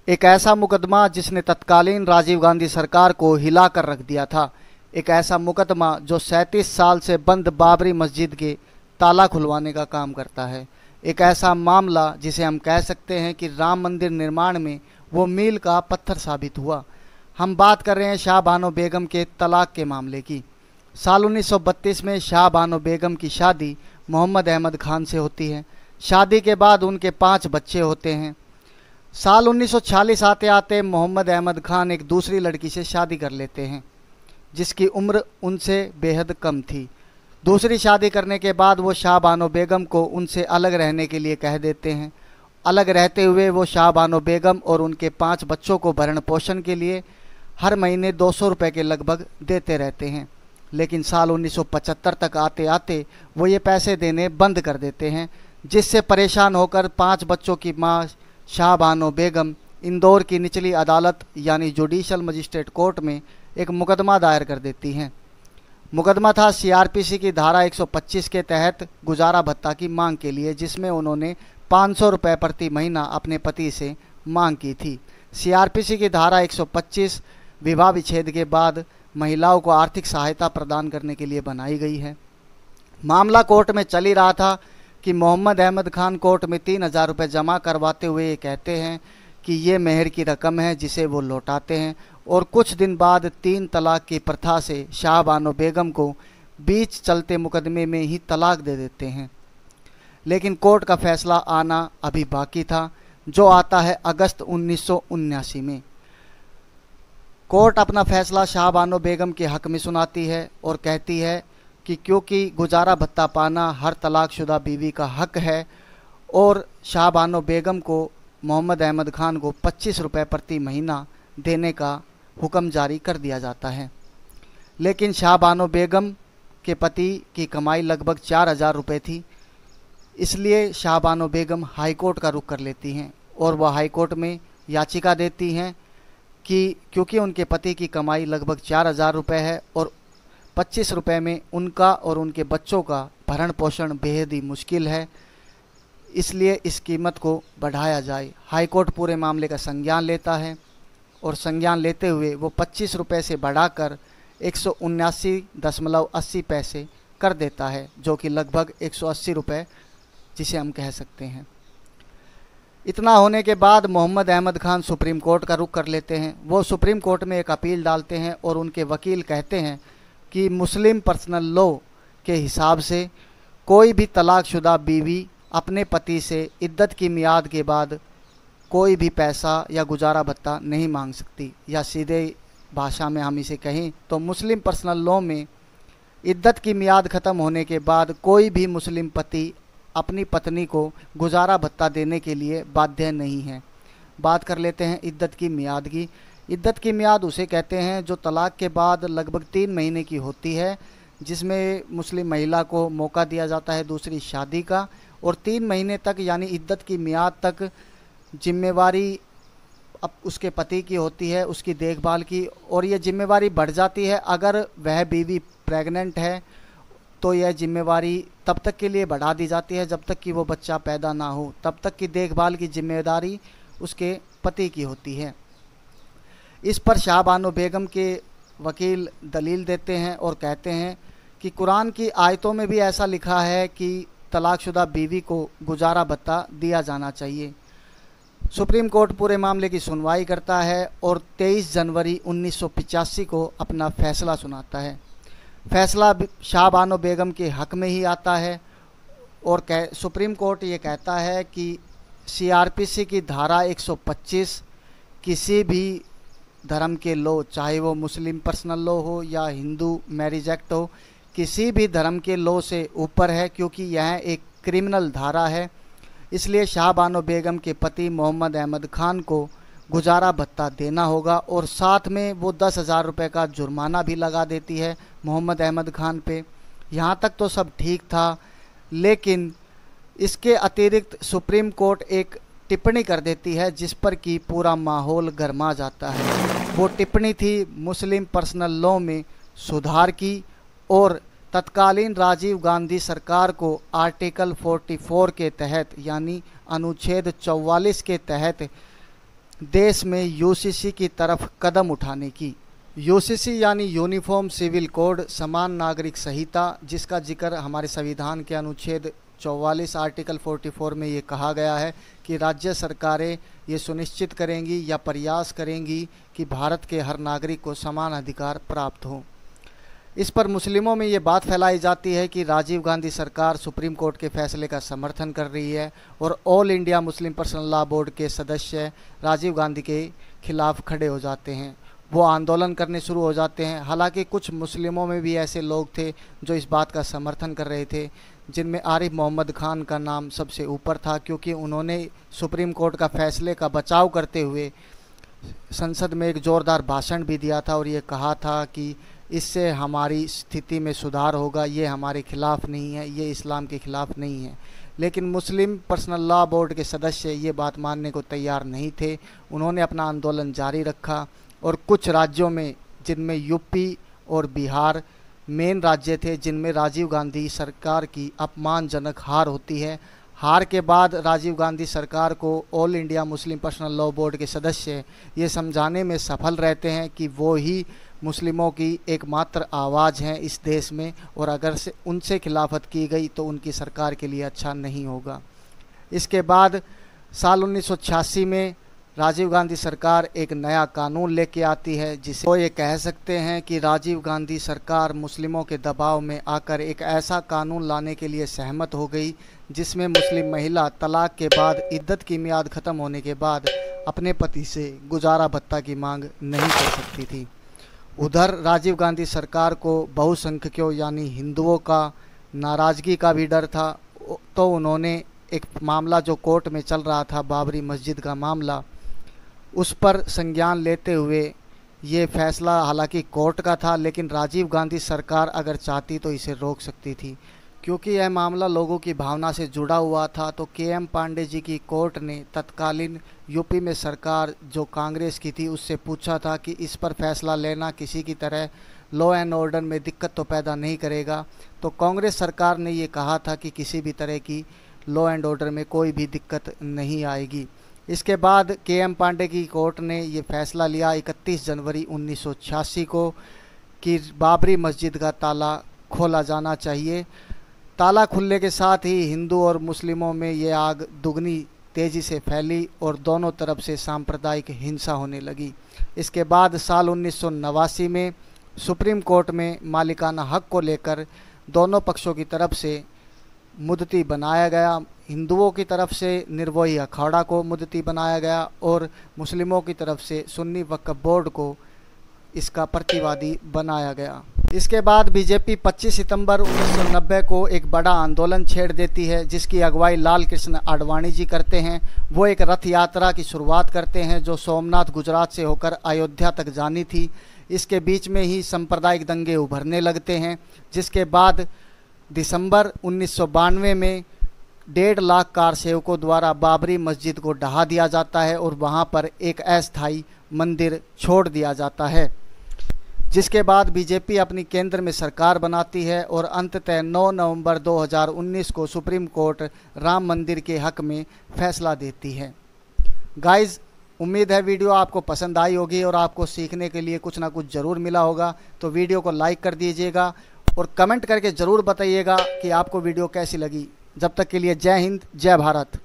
एक ऐसा मुकदमा जिसने तत्कालीन राजीव गांधी सरकार को हिला कर रख दिया था। एक ऐसा मुकदमा जो 37 साल से बंद बाबरी मस्जिद के ताला खुलवाने का काम करता है। एक ऐसा मामला जिसे हम कह सकते हैं कि राम मंदिर निर्माण में वो मील का पत्थर साबित हुआ। हम बात कर रहे हैं शाह बानो बेगम के तलाक के मामले की। साल 1932 में शाह बानो बेगम की शादी मोहम्मद अहमद खान से होती है। शादी के बाद उनके 5 बच्चे होते हैं। साल 1946 आते आते मोहम्मद अहमद खान एक दूसरी लड़की से शादी कर लेते हैं जिसकी उम्र उनसे बेहद कम थी। दूसरी शादी करने के बाद वो शाह बानो बेगम को उनसे अलग रहने के लिए कह देते हैं। अलग रहते हुए वो शाह बानो बेगम और उनके 5 बच्चों को भरण पोषण के लिए हर महीने 200 रुपये के लगभग देते रहते हैं। लेकिन साल 1975 तक आते आते वो ये पैसे देने बंद कर देते हैं, जिससे परेशान होकर 5 बच्चों की मां शाह बानो बेगम इंदौर की निचली अदालत यानी जुडिशल मजिस्ट्रेट कोर्ट में एक मुकदमा दायर कर देती हैं। मुकदमा था सीआरपीसी की धारा 125 के तहत गुजारा भत्ता की मांग के लिए, जिसमें उन्होंने 500 रुपये प्रति महीना अपने पति से मांग की थी। सीआरपीसी की धारा 125 विवाह विच्छेद के बाद महिलाओं को आर्थिक सहायता प्रदान करने के लिए बनाई गई है। मामला कोर्ट में चल ही रहा था कि मोहम्मद अहमद खान कोर्ट में 3000 रुपये जमा करवाते हुए ये कहते हैं कि ये मेहर की रकम है जिसे वो लौटाते हैं, और कुछ दिन बाद 3 तलाक की प्रथा से शाह बानो बेगम को बीच चलते मुकदमे में ही तलाक दे देते हैं। लेकिन कोर्ट का फैसला आना अभी बाकी था, जो आता है अगस्त 1979 में। कोर्ट अपना फैसला शाह बानो बेगम के हक में सुनाती है और कहती है कि क्योंकि गुजारा भत्ता पाना हर तलाकशुदा बीवी का हक है, और शाह बानो बेगम को मोहम्मद अहमद खान को 25 रुपये प्रति महीना देने का हुक्म जारी कर दिया जाता है। लेकिन शाह बानो बेगम के पति की कमाई लगभग 4000 रुपये थी, इसलिए शाह बानो बेगम हाई कोर्ट का रुख कर लेती हैं और वह हाई कोर्ट में याचिका देती हैं कि क्योंकि उनके पति की कमाई लगभग 4000 रुपये है और 25 रुपये में उनका और उनके बच्चों का भरण पोषण बेहद ही मुश्किल है, इसलिए इस कीमत को बढ़ाया जाए। हाई कोर्ट पूरे मामले का संज्ञान लेता है और संज्ञान लेते हुए वो 25 रुपये से बढ़ाकर 179.80 पैसे कर देता है, जो कि लगभग 180 रुपये जिसे हम कह सकते हैं। इतना होने के बाद मोहम्मद अहमद खान सुप्रीम कोर्ट का रुख कर लेते हैं। वो सुप्रीम कोर्ट में एक अपील डालते हैं और उनके वकील कहते हैं कि मुस्लिम पर्सनल लॉ के हिसाब से कोई भी तलाकशुदा बीवी अपने पति से इद्दत की मियाद के बाद कोई भी पैसा या गुजारा भत्ता नहीं मांग सकती, या सीधे भाषा में हम इसे कहें तो मुस्लिम पर्सनल लॉ में इद्दत की मियाद ख़त्म होने के बाद कोई भी मुस्लिम पति अपनी पत्नी को गुजारा भत्ता देने के लिए बाध्य नहीं है। बात कर लेते हैं इद्दत की मियाद की। इद्दत की मियाद उसे कहते हैं जो तलाक के बाद लगभग 3 महीने की होती है, जिसमें मुस्लिम महिला को मौका दिया जाता है दूसरी शादी का, और 3 महीने तक यानी इद्दत की मियाद तक जिम्मेवारी अब उसके पति की होती है उसकी देखभाल की, और यह जिम्मेवारी बढ़ जाती है अगर वह बीवी प्रेग्नेंट है तो यह जिम्मेवारी तब तक के लिए बढ़ा दी जाती है जब तक कि वो बच्चा पैदा ना हो, तब तक की देखभाल की जिम्मेदारी उसके पति की होती है। इस पर शाह बानो बेगम के वकील दलील देते हैं और कहते हैं कि कुरान की आयतों में भी ऐसा लिखा है कि तलाकशुदा बीवी को गुजारा भत्ता दिया जाना चाहिए। सुप्रीम कोर्ट पूरे मामले की सुनवाई करता है और 23 जनवरी 1985 को अपना फैसला सुनाता है। फैसला शाह बानो बेगम के हक में ही आता है और सुप्रीम कोर्ट ये कहता है कि सीआरपीसी की धारा 125 किसी भी धर्म के लॉ, चाहे वो मुस्लिम पर्सनल लॉ हो या हिंदू मैरिज एक्ट हो, किसी भी धर्म के लॉ से ऊपर है, क्योंकि यह एक क्रिमिनल धारा है। इसलिए शाह बानो बेगम के पति मोहम्मद अहमद खान को गुजारा भत्ता देना होगा, और साथ में वो 10,000 रुपये का जुर्माना भी लगा देती है मोहम्मद अहमद खान पे। यहाँ तक तो सब ठीक था, लेकिन इसके अतिरिक्त सुप्रीम कोर्ट एक टिप्पणी कर देती है जिस पर कि पूरा माहौल गर्मा जाता है। वो टिप्पणी थी मुस्लिम पर्सनल लॉ में सुधार की, और तत्कालीन राजीव गांधी सरकार को आर्टिकल 44 के तहत यानी अनुच्छेद 44 के तहत देश में यूसीसी की तरफ कदम उठाने की। यूसीसी यानी यूनिफॉर्म सिविल कोड, समान नागरिक संहिता, जिसका जिक्र हमारे संविधान के अनुच्छेद 44 आर्टिकल 44 में ये कहा गया है कि राज्य सरकारें ये सुनिश्चित करेंगी या प्रयास करेंगी कि भारत के हर नागरिक को समान अधिकार प्राप्त हो। इस पर मुस्लिमों में ये बात फैलाई जाती है कि राजीव गांधी सरकार सुप्रीम कोर्ट के फैसले का समर्थन कर रही है और all India Muslim personal law board के सदस्य राजीव गांधी के खिलाफ खड़े हो जाते हैं, वो आंदोलन करने शुरू हो जाते हैं। हालांकि कुछ मुस्लिमों में भी ऐसे लोग थे जो इस बात का समर्थन कर रहे थे, जिनमें आरिफ मोहम्मद खान का नाम सबसे ऊपर था, क्योंकि उन्होंने सुप्रीम कोर्ट का फैसले का बचाव करते हुए संसद में एक ज़ोरदार भाषण भी दिया था और ये कहा था कि इससे हमारी स्थिति में सुधार होगा, ये हमारे खिलाफ़ नहीं है, ये इस्लाम के ख़िलाफ़ नहीं है। लेकिन मुस्लिम पर्सनल लॉ बोर्ड के सदस्य ये बात मानने को तैयार नहीं थे। उन्होंने अपना आंदोलन जारी रखा और कुछ राज्यों में, जिनमें यूपी और बिहार मेन राज्य थे, जिनमें राजीव गांधी सरकार की अपमानजनक हार होती है। हार के बाद राजीव गांधी सरकार को all India Muslim personal law board के सदस्य ये समझाने में सफल रहते हैं कि वो ही मुस्लिमों की एकमात्र आवाज़ हैं इस देश में, और अगर से उनसे खिलाफत की गई तो उनकी सरकार के लिए अच्छा नहीं होगा। इसके बाद साल 1986 में राजीव गांधी सरकार एक नया कानून लेके आती है, जिसे वो ये कह सकते हैं कि राजीव गांधी सरकार मुस्लिमों के दबाव में आकर एक ऐसा कानून लाने के लिए सहमत हो गई जिसमें मुस्लिम महिला तलाक के बाद इद्दत की मियाद ख़त्म होने के बाद अपने पति से गुजारा भत्ता की मांग नहीं कर सकती थी। उधर राजीव गांधी सरकार को बहुसंख्यकों यानी हिंदुओं का नाराज़गी का भी डर था, तो उन्होंने एक मामला जो कोर्ट में चल रहा था, बाबरी मस्जिद का मामला, उस पर संज्ञान लेते हुए ये फैसला हालांकि कोर्ट का था, लेकिन राजीव गांधी सरकार अगर चाहती तो इसे रोक सकती थी। क्योंकि यह मामला लोगों की भावना से जुड़ा हुआ था, तो के.एम. पांडे जी की कोर्ट ने तत्कालीन यूपी में सरकार जो कांग्रेस की थी उससे पूछा था कि इस पर फैसला लेना किसी की तरह लॉ एंड ऑर्डर में दिक्कत तो पैदा नहीं करेगा। तो कांग्रेस सरकार ने ये कहा था कि किसी भी तरह की लॉ एंड ऑर्डर में कोई भी दिक्कत नहीं आएगी। इसके बाद के.एम. पांडे की कोर्ट ने ये फैसला लिया 31 जनवरी 1986 को कि बाबरी मस्जिद का ताला खोला जाना चाहिए। ताला खुलने के साथ ही हिंदू और मुस्लिमों में ये आग दुगनी तेज़ी से फैली और दोनों तरफ से सांप्रदायिक हिंसा होने लगी। इसके बाद साल 1989 में सुप्रीम कोर्ट में मालिकाना हक को लेकर दोनों पक्षों की तरफ से मुद्दती बनाया गया। हिंदुओं की तरफ से निर्मोही अखाड़ा को मुद्दती बनाया गया और मुस्लिमों की तरफ से सुन्नी वक्फ बोर्ड को इसका प्रतिवादी बनाया गया। इसके बाद बीजेपी 25 सितंबर 1990 को एक बड़ा आंदोलन छेड़ देती है, जिसकी अगुवाई लाल कृष्ण आडवाणी जी करते हैं। वो एक रथ यात्रा की शुरुआत करते हैं जो सोमनाथ गुजरात से होकर अयोध्या तक जानी थी। इसके बीच में ही सांप्रदायिक दंगे उभरने लगते हैं, जिसके बाद दिसंबर 1992 में 1.5 लाख कार सेवकों द्वारा बाबरी मस्जिद को ढहा दिया जाता है और वहां पर एक अस्थायी मंदिर छोड़ दिया जाता है। जिसके बाद बीजेपी अपनी केंद्र में सरकार बनाती है और अंततः 9 नवंबर 2019 को सुप्रीम कोर्ट राम मंदिर के हक में फैसला देती है। गाइज़, उम्मीद है वीडियो आपको पसंद आई होगी और आपको सीखने के लिए कुछ ना कुछ ज़रूर मिला होगा। तो वीडियो को लाइक कर दीजिएगा और कमेंट करके ज़रूर बताइएगा कि आपको वीडियो कैसी लगी। जब तक के लिए जय हिंद, जय भारत।